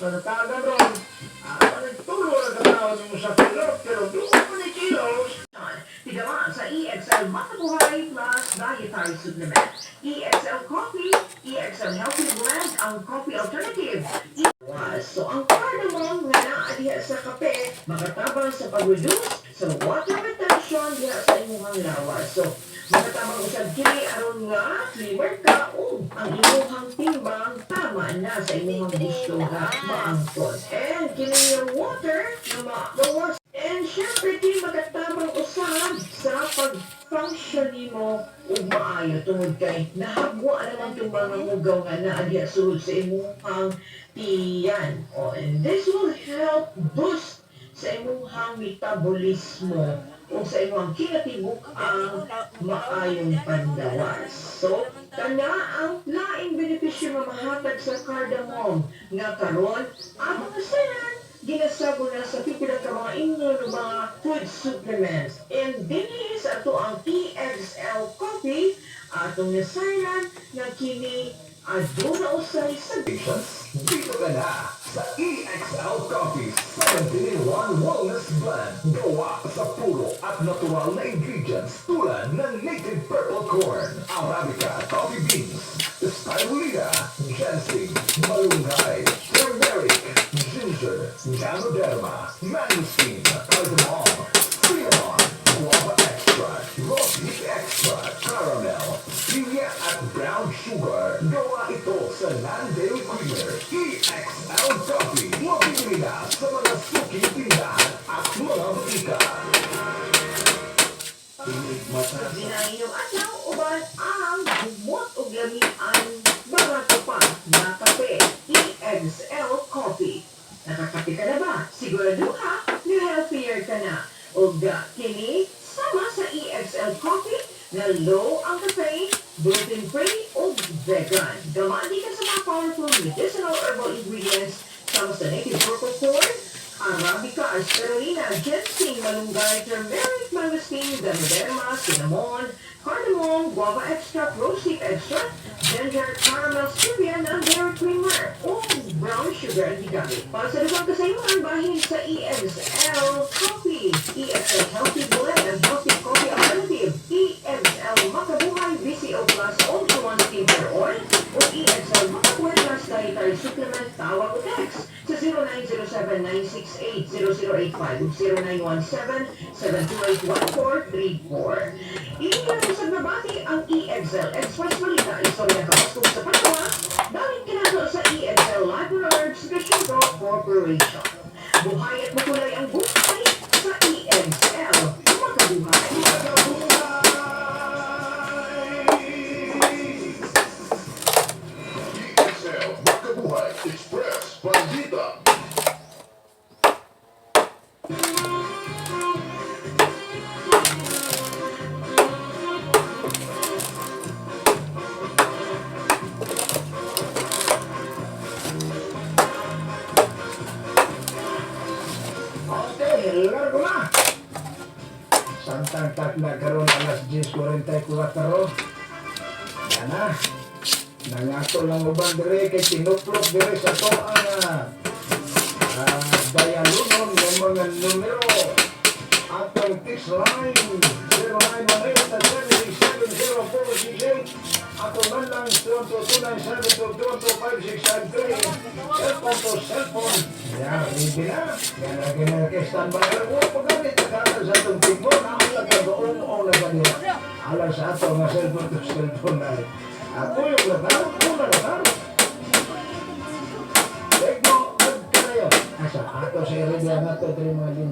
Panatagan ron. Nagtulo na katawad mo sa kilot, pero doon mo ni kilos. Tigawa sa EXL Makabuhay Plus Dietary Supplement. EXL Coffee, EXL Healthy Blend, ang coffee alternative. So, ang cardamom nga naadiha sa kape, makatabang sa pag-reduce sa water retention diha sa imuhang lawas. So, makatabang usab kini aron nga flavor ka o ang imuhang timbang tama na sa imuhang gusto nga maangkon. And kini yung water na makawas. And syempre, kini makatabang usab sa pag-function nimo ug maayo tungod kay nahabwa naman itong mga mugaw nga naadiha sulod sa imuhang tiyan. And this will help boost sa imuhang metabolismo o sa imuhang kinatibuk ang maayong pandawas. So, kana ang laing benepisyo nga mahatag sa cardamom nga karon ang mga sayan ginasago na sa pipila ka mga immune mga food supplements. And dinhi sa ato ang EXL coffee atong nasayran nga kini aduna usay sa Dito ka na sa EXL Coffee 7-in-1 Wellness Blend. Gawa sa puro at natural na ingredients tulad ng native purple corn, Arabica coffee beans, spirulina, ginseng, malunggay, turmeric, ginger, ganoderma, mangosteen, cardamom, cinnamon, guava extract, rose leaf extract, caramel, stevia at brown sugar. Gawa ito sa non-dairy creamer. EXL Coffee. Mabibili na sa mga suking tindahan at mga butika. Ginainom atlaw uban ang bumot ug lamian barato pa na kape. EXL Coffee. Nakakape ka na ba? Sigurado ka na healthier ka na. Ug kini sama sa EXL Coffee na low ang caffeine, gluten-free o vegan. Gamadi ka sa mga powerful medicinal herbal ingredients sama sa native purple corn, Arabica, spirulina, ginseng, malunggay, turmeric, mangosteen, ganoderma, cinnamon, cardamom, guava extract, rose leaf extract, ginger, caramel, stevia, and dairy creamer o brown sugar ang gigamit. Para sa lubang kasayuan, bahin sa EXL Coffee, EXL Healthy Blend and Healthy Coffee Alternative, EXL Makabuhay VCO Plus Ultra One Skincare Oil, o EXL Makabuhay Plus Dietary Supplement. Tawag o text sa 0907-968-0085 ug 0917-728-1434. Iinasag na bati ang EXL Express Balita. Istorya kapastong sa pagkawa, dahil kinado sa EXL Library Special Law Corporation. Buhay at makulay ang buhay sa EXL. Makabuhay. EXL Makabuhay Express Bandita. Okay, largo na. Santang takna karon alas 10:44. Yan na. Nangato lang uban dire kay tinuplot dire sa to ang dialunon ng mga numero. Atong text line 0918-767-0468. Atong landang 229-722-5653. Cellphone to cellphone. Yan, hindi na. Yan ang ginagay standby. Huwag paggamit na kata sa itong tingkon. Ako lang kagoong na ganyan. Alam sa ato nga cellphone to cellphone na. Ako yung lagar, una lagar. Tek mo, ka na yun. Asa, ato sa area na ito, ito yung mga linya.